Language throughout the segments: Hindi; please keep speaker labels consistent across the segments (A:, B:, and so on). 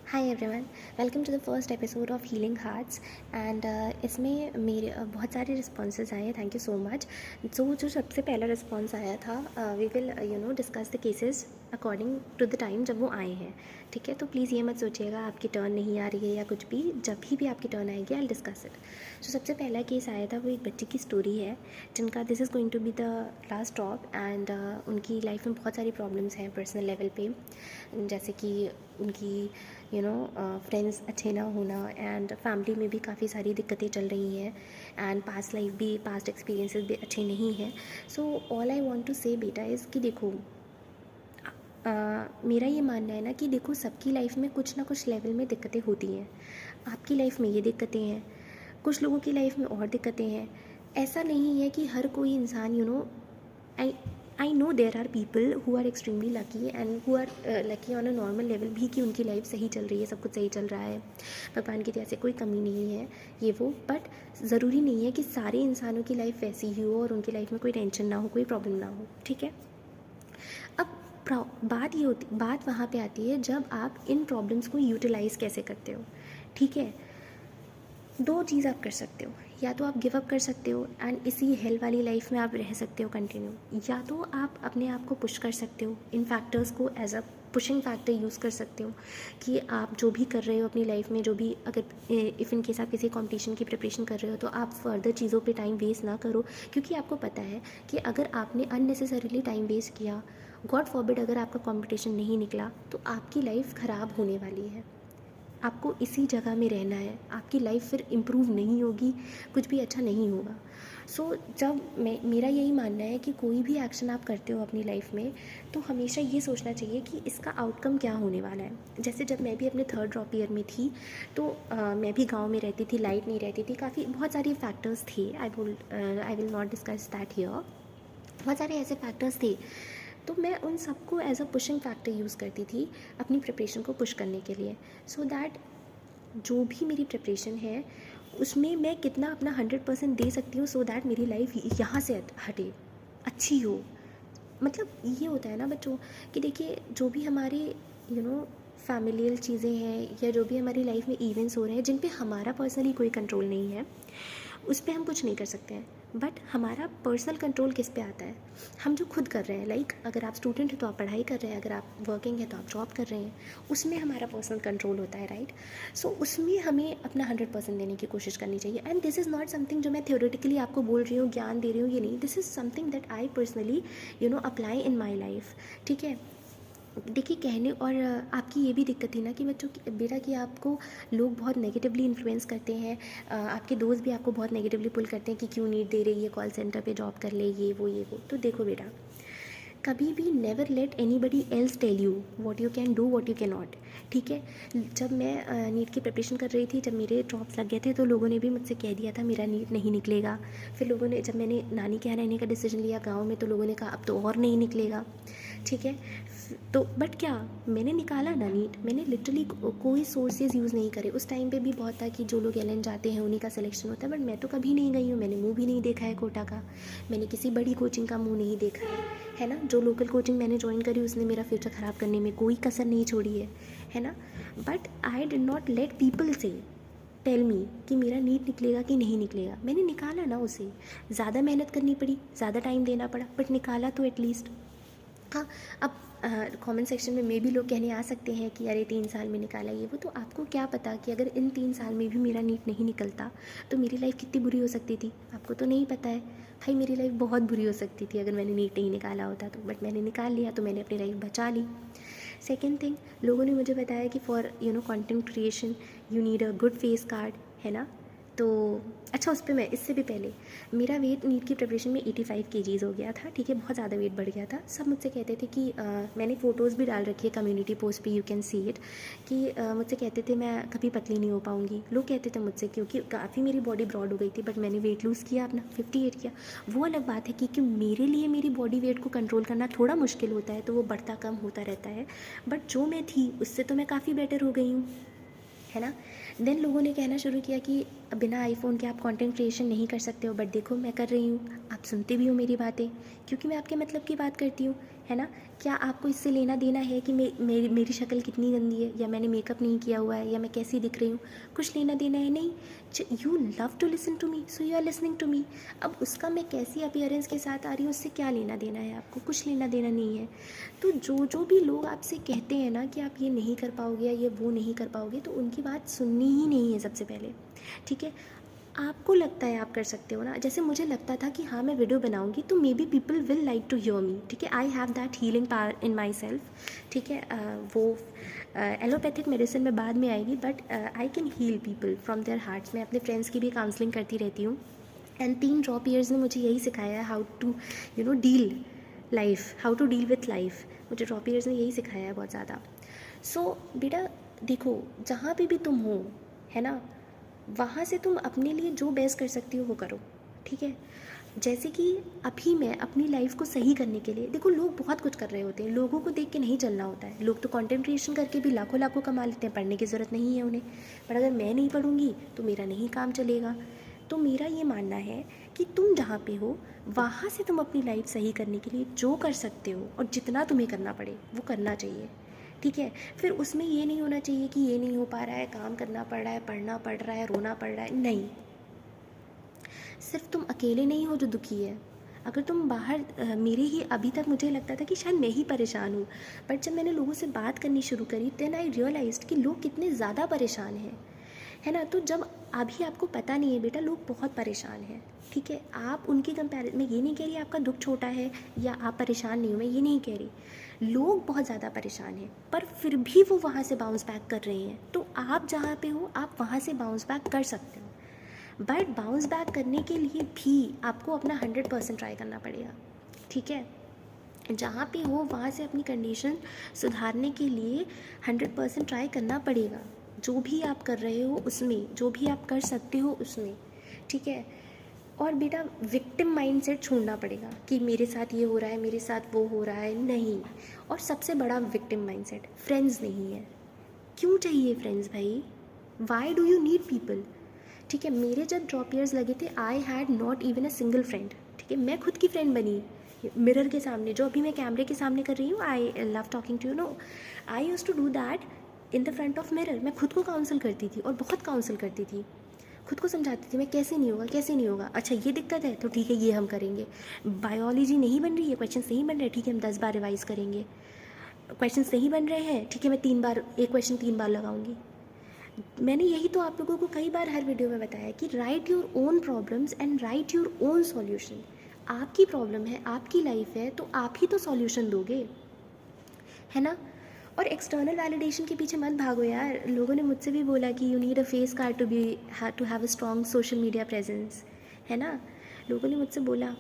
A: Hi everyone, welcome to the first episode of healing hearts and इसमें मेरे बहुत सारे रिस्पॉन्सेज आए हैं। Thank you so much. जो सबसे पहला रिस्पॉन्स आया था, we will discuss the cases according to the time जब वो आए हैं। ठीक है, तो प्लीज़ ये मत सोचिएगा आपकी टर्न नहीं आ रही है या कुछ भी। जब भी आपकी टर्न आएगी आई विल डिस्कस इट। सो सबसे पहला केस आया था, वो एक बच्चे की स्टोरी है जिनका this is going to be the last talk and उनकी लाइफ में बहुत सारी प्रॉब्लम्स हैं पर्सनल लेवल पे, जैसे कि उनकी फ्रेंड्स अच्छे ना होना एंड फैमिली में भी काफ़ी सारी दिक्कतें चल रही हैं एंड पास्ट एक्सपीरियंसेस भी अच्छे नहीं हैं। So all I want to say बेटा इज़ कि देखो, मेरा ये मानना है ना कि देखो, सबकी लाइफ में कुछ ना कुछ लेवल में दिक्कतें होती हैं। आपकी लाइफ में ये दिक्कतें हैं, कुछ लोगों की लाइफ में और दिक्कतें हैं। ऐसा नहीं है कि हर कोई इंसान I I know there are people who are extremely lucky and who are lucky on a normal level भी, कि उनकी लाइफ सही चल रही है, सब कुछ सही चल रहा है, भगवान की दया से कोई कमी नहीं है ये वो। बट ज़रूरी नहीं है कि सारे इंसानों की लाइफ वैसी ही हो और उनकी लाइफ में कोई टेंशन ना हो, कोई प्रॉब्लम ना हो। ठीक है, अब बात वहाँ पे आती है जब आप इन प्रॉब्लम्स को यूटिलाइज़ कैसे करते हो। ठीक है, दो चीज़ आप कर सकते हो, या तो आप गिव अप कर सकते हो एंड इसी हेल वाली लाइफ में आप रह सकते हो कंटिन्यू, या तो आप अपने आप को पुश कर सकते हो, इन फैक्टर्स को as a pushing factor use कर सकते हो कि आप जो भी कर रहे हो अपनी लाइफ में, जो भी अगर इफ़ इन केस आप किसी कंपटीशन की प्रिपरेशन कर रहे हो तो आप फर्दर चीज़ों पे टाइम वेस्ट ना करो, क्योंकि आपको पता है कि अगर आपने अननेसेसरीली टाइम वेस्ट किया, गॉड फॉरबिड अगर आपका कंपटीशन नहीं निकला, तो आपकी लाइफ ख़राब होने वाली है। आपको इसी जगह में रहना है, आपकी लाइफ फिर इम्प्रूव नहीं होगी, कुछ भी अच्छा नहीं होगा। जब मेरा यही मानना है कि कोई भी एक्शन आप करते हो अपनी लाइफ में, तो हमेशा ये सोचना चाहिए कि इसका आउटकम क्या होने वाला है। जैसे जब मैं भी अपने थर्ड ड्रॉप ईयर में थी, तो मैं भी गांव में रहती थी, लाइट नहीं रहती थी, काफ़ी बहुत सारे फैक्टर्स थे। I will not discuss that here. बहुत सारे ऐसे फैक्टर्स थे, तो मैं उन सबको as a pushing factor use करती थी अपनी प्रिपरेशन को पुश करने के लिए, सो दैट जो भी मेरी प्रिपरेशन है उसमें मैं कितना अपना 100% दे सकती हूँ, सो दैट मेरी लाइफ यहाँ से हटे, अच्छी हो। मतलब ये होता है ना बच्चों कि देखिए, जो भी हमारे फैमिलियल चीज़ें हैं या जो भी हमारी लाइफ में इवेंट्स हो रहे हैं जिन पे हमारा पर्सनली कोई कंट्रोल नहीं है, उस पर हम कुछ नहीं कर सकते हैं। बट हमारा पर्सनल कंट्रोल किस पे आता है? हम जो खुद कर रहे हैं, लाइक अगर आप स्टूडेंट हैं तो आप पढ़ाई कर रहे हैं, अगर आप वर्किंग है तो आप जॉब कर रहे हैं, उसमें हमारा पर्सनल कंट्रोल होता है, राइट। सो उसमें हमें अपना 100% देने की कोशिश करनी चाहिए। And this is not something जो मैं थ्योरेटिकली आपको बोल रही हूँ, ज्ञान दे रही हूँ, ये नहीं। This is something that I personally apply in my life. ठीक है, देखिए कहने और आपकी ये भी दिक्कत थी ना कि बच्चों की बेटा कि आपको लोग बहुत नेगेटिवली इन्फ्लुएंस करते हैं, आपके दोस्त भी आपको बहुत नेगेटिवली पुल करते हैं कि क्यों नीट दे रही है, कॉल सेंटर पे जॉब कर ले, ये वो। तो देखो बेटा, कभी भी never let anybody else tell you what you can do, what you can not. ठीक है, जब मैं नीट की प्रिपरेशन कर रही थी, जब मेरे ड्रॉप्स लग गए थे, तो लोगों ने भी मुझसे कह दिया था मेरा नीट नहीं निकलेगा। फिर लोगों ने, जब मैंने नानी के यहाँ रहने का डिसीजन लिया गाँव में, तो लोगों ने कहा अब तो और नहीं निकलेगा। ठीक है, तो बट क्या, मैंने निकाला ना नीट, मैंने लिटरली कोई सोर्सेज यूज़ नहीं करे। उस टाइम पे भी बहुत था कि जो लोग एलएन जाते हैं उन्हीं का सिलेक्शन होता है, बट मैं तो कभी नहीं गई हूँ, मैंने मुंह भी नहीं देखा है कोटा का, मैंने किसी बड़ी कोचिंग का मुंह नहीं देखा है ना। जो लोकल कोचिंग मैंने ज्वाइन करी उसने मेरा फ्यूचर ख़राब करने में कोई कसर नहीं छोड़ी है ना। But I did not let people से टेल मी कि मेरा नीट निकलेगा कि नहीं निकलेगा। मैंने निकाला ना उसे, ज़्यादा मेहनत करनी पड़ी, ज़्यादा टाइम देना पड़ा, बट निकाला तो एटलीस्ट। हाँ, अब कमेंट सेक्शन में भी लोग कहने आ सकते हैं कि अरे 3 साल में निकाला ये वो, तो आपको क्या पता कि अगर इन 3 साल में भी मेरा नीट नहीं निकलता तो मेरी लाइफ कितनी बुरी हो सकती थी, आपको तो नहीं पता है। भाई मेरी लाइफ बहुत बुरी हो सकती थी अगर मैंने नीट नहीं निकाला होता तो, बट मैंने निकाल लिया तो मैंने अपनी लाइफ बचा ली। सेकेंड थिंग, लोगों ने मुझे बताया कि for content creation you need a good face card, है ना। तो अच्छा, उस पर मैं इससे भी पहले मेरा वेट नीट की प्रिपरेशन में 85 kgs हो गया था। ठीक है, बहुत ज़्यादा वेट बढ़ गया था। सब मुझसे कहते थे कि मैंने फ़ोटोज़ भी डाल रखी है कम्युनिटी पोस्ट पे, यू कैन सी इट, कि मुझसे कहते थे मैं कभी पतली नहीं हो पाऊँगी। लोग कहते थे मुझसे, क्योंकि काफ़ी मेरी बॉडी ब्रॉड हो गई थी, बट मैंने वेट लूज़ किया अपना 58 किया। वो अलग बात है कि मेरे लिए मेरी बॉडी वेट को कंट्रोल करना थोड़ा मुश्किल होता है, तो वो बढ़ता कम होता रहता है, बट जो मैं थी उससे तो मैं काफ़ी बेटर हो गई हूँ, है ना। देन लोगों ने कहना शुरू किया कि बिना आईफोन के आप कंटेंट क्रिएशन नहीं कर सकते हो, बट देखो मैं कर रही हूँ, आप सुनते भी हो मेरी बातें, क्योंकि मैं आपके मतलब की बात करती हूँ, है ना? क्या आपको इससे लेना देना है कि मेरी शक्ल कितनी गंदी है, या मैंने मेकअप नहीं किया हुआ है, या मैं कैसी दिख रही हूँ? कुछ लेना देना है नहीं। You love to listen to me, so you are listening to me. अब उसका मैं कैसी अपीयरेंस के साथ आ रही हूँ, उससे क्या लेना देना है आपको? कुछ लेना देना नहीं है। तो जो भी लोग आपसे कहते हैं ना कि आप ये नहीं कर पाओगे या ये वो नहीं कर पाओगे, तो उनकी बात सुननी ही नहीं है सबसे पहले, ठीक है? आपको लगता है आप कर सकते हो ना, जैसे मुझे लगता था कि हाँ मैं वीडियो बनाऊंगी तो maybe people will like to hear me, ठीक है? I have that healing power in myself, ठीक है? वो एलोपैथिक मेडिसिन में बाद में आएगी, but I can heal people from their hearts. मैं अपने फ्रेंड्स की भी काउंसलिंग करती रहती हूँ, एंड 3 ड्रॉप ईयर्स ने मुझे यही सिखाया, how to deal life, how to deal with life. मुझे ड्रॉप ईयर्स ने यही सिखाया है बहुत ज़्यादा। सो बेटा देखो, जहाँ पे भी तुम हो, है ना, वहाँ से तुम अपने लिए जो बेस्ट कर सकती हो वो करो, ठीक है? जैसे कि अभी मैं अपनी लाइफ को सही करने के लिए, देखो लोग बहुत कुछ कर रहे होते हैं, लोगों को देख के नहीं चलना होता है। लोग तो कंटेंट क्रिएशन करके भी लाखों लाखों कमा लेते हैं, पढ़ने की ज़रूरत नहीं है उन्हें। पर अगर मैं नहीं पढ़ूंगी तो मेरा नहीं काम चलेगा। तो मेरा ये मानना है कि तुम जहाँ पे हो वहाँ से तुम अपनी लाइफ सही करने के लिए जो कर सकते हो और जितना तुम्हें करना पड़े वो करना चाहिए, ठीक है? फिर उसमें ये नहीं होना चाहिए कि ये नहीं हो पा रहा है, काम करना पड़ रहा है, पढ़ना पड़ रहा है, रोना पड़ रहा है, नहीं। सिर्फ तुम अकेले नहीं हो जो दुखी है। अगर तुम बाहर मेरे ही अभी तक मुझे लगता था कि शायद मैं ही परेशान हूँ, बट जब मैंने लोगों से बात करनी शुरू करी देन आई रियलाइज्ड कि लोग कितने ज़्यादा परेशान हैं, है ना? तो जब अभी आपको पता नहीं है बेटा, लोग बहुत परेशान हैं, ठीक है? आप उनकी कंपैरिजन, मैं ये नहीं कह रही आपका दुख छोटा है या आप परेशान नहीं हो, मैं ये नहीं कह रही। लोग बहुत ज़्यादा परेशान हैं पर फिर भी वो वहाँ से बाउंस बैक कर रहे हैं। तो आप जहाँ पे हो आप वहाँ से बाउंस बैक कर सकते हो, बट बाउंस बैक करने के लिए भी आपको अपना 100% ट्राई करना पड़ेगा, ठीक है? जहाँ पे हो वहाँ से अपनी कंडीशन सुधारने के लिए 100% ट्राई करना पड़ेगा। जो भी आप कर रहे हो उसमें, जो भी आप कर सकते हो उसमें, ठीक है? और बेटा विक्टिम माइंडसेट छोड़ना पड़ेगा कि मेरे साथ ये हो रहा है, मेरे साथ वो हो रहा है, नहीं। और सबसे बड़ा विक्टिम माइंडसेट, फ्रेंड्स नहीं है। क्यों चाहिए फ्रेंड्स भाई? Why do you need people? ठीक है, मेरे जब ड्रॉप ईयर्स लगे थे I had not even a single friend, ठीक है? मैं खुद की फ्रेंड बनी मिरर के सामने, जो अभी मैं कैमरे के सामने कर रही हूँ। I love talking to you, no, I use to do that in the front of mirror. मैं खुद को काउंसिल करती थी और बहुत काउंसिल करती थी, खुद को समझाती थी मैं कैसे नहीं होगा, कैसे नहीं होगा। अच्छा ये दिक्कत है तो ठीक है, ये हम करेंगे। बायोलॉजी नहीं बन रही है, क्वेश्चन नहीं बन रहे, ठीक है हम 10 बार रिवाइज करेंगे। क्वेश्चन नहीं बन रहे हैं, ठीक है मैं 3 बार एक क्वेश्चन 3 बार लगाऊंगी। मैंने यही तो आप लोगों को कई बार हर वीडियो में बताया कि right your own problems and right your own solution. आपकी प्रॉब्लम है, आपकी लाइफ है, तो आप ही तो सॉल्यूशन दोगे, है ना? और एक्सटर्नल वैलिडेशन के पीछे मत भागो यार। लोगों ने मुझसे भी बोला कि you need a face card to have a strong social media presence, है ना? लोगों ने मुझसे बोला,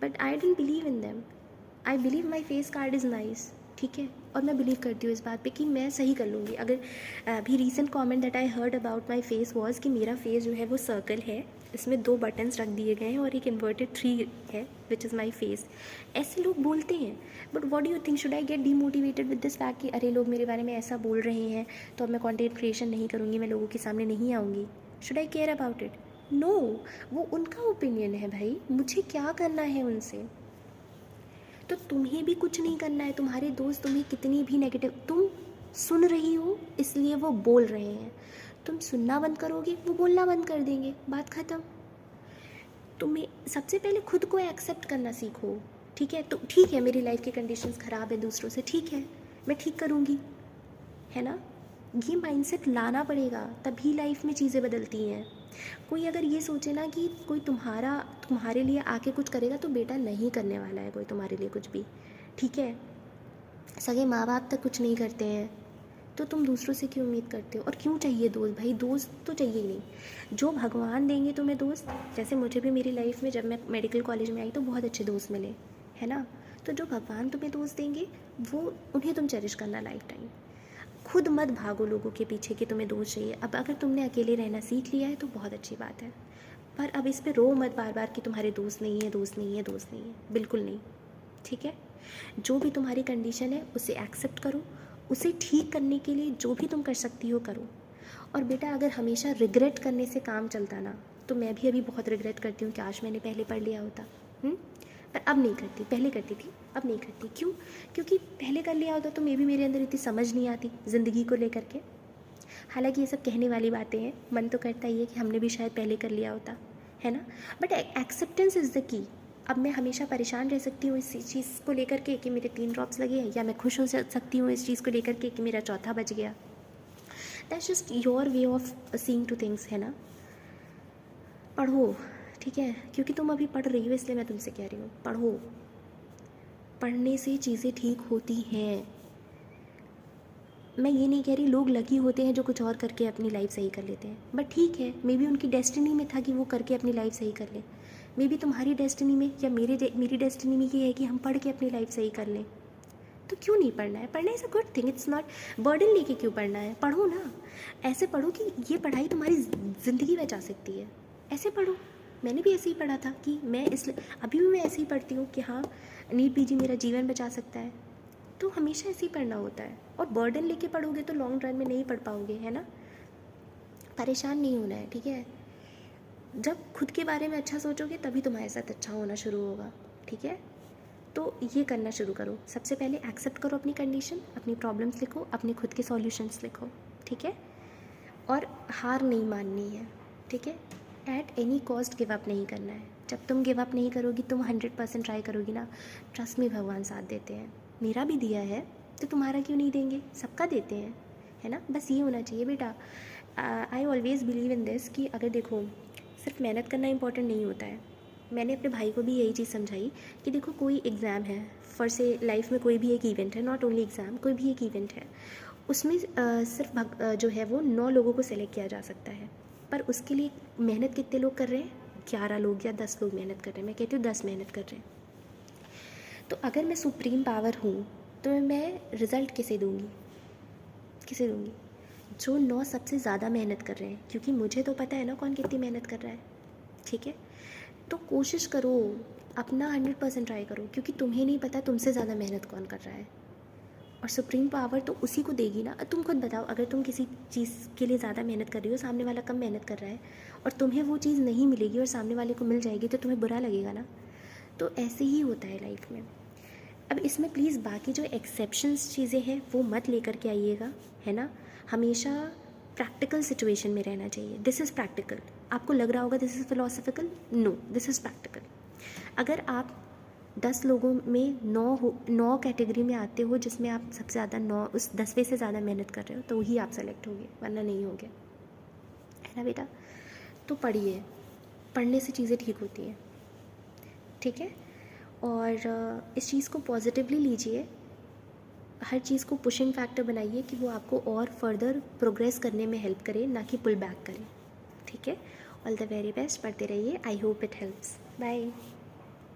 A: but I don't believe in them. I believe my face card is nice, ठीक है? और मैं बिलीव करती हूँ इस बात पे कि मैं सही कर लूँगी। अगर अभी recent comment that I heard about my face was कि मेरा फेस जो है वो सर्कल है, इसमें 2 बटन्स रख दिए गए हैं और एक इन्वर्टेड 3 है, विच इज़ माई फेस। ऐसे लोग बोलते हैं, but what do you think, should I get demotivated with this fact कि अरे लोग मेरे बारे में ऐसा बोल रहे हैं तो अब मैं कंटेंट क्रिएशन नहीं करूँगी, मैं लोगों के सामने नहीं आऊँगी? Should I care about it? No, वो उनका ओपिनियन है भाई, मुझे क्या करना है उनसे? तो तुम्हें भी कुछ नहीं करना है। तुम्हारे दोस्त तुम्हें कितनी भी नेगेटिव, तुम सुन रही हो इसलिए वो बोल रहे हैं, तुम सुनना बंद करोगे वो बोलना बंद कर देंगे, बात ख़त्म। तुम्हें सबसे पहले खुद को एक्सेप्ट करना सीखो, ठीक है? तो ठीक है मेरी लाइफ की कंडीशंस ख़राब है दूसरों से, ठीक है मैं ठीक करूँगी, है ना? ये माइंडसेट लाना पड़ेगा, तभी लाइफ में चीज़ें बदलती हैं। कोई अगर ये सोचे ना कि कोई तुम्हारे लिए आके कुछ करेगा, तो बेटा नहीं करने वाला है कोई तुम्हारे लिए कुछ भी, ठीक है? सगे माँ बाप तक कुछ नहीं करते हैं तो तुम दूसरों से क्यों उम्मीद करते हो? और क्यों चाहिए दोस्त भाई? दोस्त तो चाहिए ही नहीं। जो भगवान देंगे तुम्हें दोस्त, जैसे मुझे भी मेरी लाइफ में जब मैं मेडिकल कॉलेज में आई तो बहुत अच्छे दोस्त मिले, है ना? तो जो भगवान तुम्हें दोस्त देंगे वो उन्हें तुम चेरिश करना लाइफ टाइम। खुद मत भागो लोगों के पीछे कि तुम्हें दोस्त चाहिए। अब अगर तुमने अकेले रहना सीख लिया है तो बहुत अच्छी बात है, पर अब इस पे रो मत बार बार कि तुम्हारे दोस्त नहीं है, दोस्त नहीं है, दोस्त नहीं है, बिल्कुल नहीं, ठीक है? जो भी तुम्हारी कंडीशन है उसे एक्सेप्ट करो, उसे ठीक करने के लिए जो भी तुम कर सकती हो करो। और बेटा अगर हमेशा रिग्रेट करने से काम चलता ना, तो मैं भी अभी बहुत रिग्रेट करती हूँ कि आज मैंने पहले पढ़ लिया होता। पर अब नहीं करती, पहले करती थी, अब नहीं करती। क्यों? क्योंकि पहले कर लिया होता तो मे भी मेरे अंदर इतनी समझ नहीं आती ज़िंदगी को लेकर के। हालांकि ये सब कहने वाली बातें हैं, मन तो करता ही है कि हमने भी शायद पहले कर लिया होता, है ना। But acceptance is the key. अब मैं हमेशा परेशान रह सकती हूँ इस चीज़ को लेकर के कि मेरे 3 ड्रॉप्स लगे हैं, या मैं खुश हो सकती हूँ इस चीज़ को लेकर के कि मेरा चौथा बच गया। That's just your way of seeing two things, है ना। पढ़ो, ठीक है, क्योंकि तुम अभी पढ़ रही हो इसलिए मैं तुमसे कह रही हूँ, पढ़ो। पढ़ने से चीज़ें ठीक होती हैं। मैं ये नहीं कह रही लोग लकी होते हैं जो कुछ और करके अपनी लाइफ सही कर लेते हैं, बट ठीक है, मे बी उनकी डेस्टिनी में था कि वो करके अपनी लाइफ सही कर लें। मे बी तुम्हारी डेस्टिनी में या मेरी डेस्टिनी में ये है कि हम पढ़ के अपनी लाइफ सही कर लें। तो क्यों नहीं पढ़ना है? पढ़ना is a good thing, it's not burden. लेके क्यों पढ़ना है? पढ़ो ना, ऐसे पढ़ो कि ये पढ़ाई तुम्हारी ज़िंदगी बचा सकती है। ऐसे पढ़ो। मैंने भी ऐसे ही पढ़ा था कि मैं अभी भी मैं ऐसे ही पढ़ती हूँ कि हाँ, नीट पीजी मेरा जीवन बचा सकता है। तो हमेशा ऐसे ही पढ़ना होता है। और बर्डन लेके पढ़ोगे तो लॉन्ग रन में नहीं पढ़ पाओगे, है ना। परेशान नहीं होना है, ठीक है। जब खुद के बारे में अच्छा सोचोगे तभी तुम्हारे साथ अच्छा होना शुरू होगा, ठीक है। तो ये करना शुरू करो। सबसे पहले एक्सेप्ट करो अपनी कंडीशन, अपनी प्रॉब्लम्स लिखो, अपने खुद के सॉल्यूशंस लिखो, ठीक है। और हार नहीं माननी है, ठीक है। At any cost give up नहीं करना है। जब तुम गिव अप नहीं करोगी, तुम 100% ट्राई करोगी ना, ट्रस्ट में भगवान साथ देते हैं। मेरा भी दिया है तो तुम्हारा क्यों नहीं देंगे? सबका देते हैं, है ना। बस ये होना चाहिए बेटा। I always believe in this कि अगर देखो, सिर्फ मेहनत करना इंपॉर्टेंट नहीं होता है। मैंने अपने भाई को भी यही चीज़ समझाई कि देखो, कोई एग्ज़ाम है, फॉर से लाइफ में कोई भी एक इवेंट है, नॉट ओनली एग्ज़ाम, कोई भी एक इवेंट है, उसमें सिर्फ जो है वो 9 लोगों को सेलेक्ट किया जा सकता है। पर उसके लिए मेहनत कितने लोग कर रहे हैं? 11 लोग या 10 लोग मेहनत कर रहे हैं। मैं कहती हूँ 10 मेहनत कर रहे हैं। तो अगर मैं सुप्रीम पावर हूँ तो मैं रिज़ल्ट किसे दूँगी? किसे दूँगी? जो 9 सबसे ज़्यादा मेहनत कर रहे हैं, क्योंकि मुझे तो पता है ना कौन कितनी मेहनत कर रहा है, ठीक है। तो कोशिश करो, अपना 100% ट्राई करो, क्योंकि तुम्हें नहीं पता तुमसे ज़्यादा मेहनत कौन कर रहा है। और सुप्रीम पावर तो उसी को देगी ना। तुम खुद बताओ, अगर तुम किसी चीज़ के लिए ज़्यादा मेहनत कर रही हो, सामने वाला कम मेहनत कर रहा है, और तुम्हें वो चीज़ नहीं मिलेगी और सामने वाले को मिल जाएगी, तो तुम्हें बुरा लगेगा ना। तो ऐसे ही होता है लाइफ में। अब इसमें प्लीज़ बाकी जो एक्सेप्शंस चीज़ें हैं वो मत लेकर के आइएगा, है ना। हमेशा प्रैक्टिकल सिचुएशन में रहना चाहिए। This is practical. आपको लग रहा होगा this is philosophical, no, this is practical. अगर आप 10 लोगों में 9 कैटेगरी में आते हो जिसमें आप सबसे ज़्यादा 9 उस 10वें से ज़्यादा मेहनत कर रहे हो, तो ही आप सेलेक्ट होगे, वरना नहीं होगे, है ना बेटा। तो पढ़िए, पढ़ने से चीज़ें ठीक होती हैं, ठीक है। और इस चीज़ को पॉजिटिवली लीजिए। हर चीज़ को पुशिंग फैक्टर बनाइए कि वो आपको और फर्दर प्रोग्रेस करने में हेल्प करे, ना कि पुल बैक करे, ठीक है। ऑल द वेरी बेस्ट, पढ़ते रहिए। I hope it helps. Bye.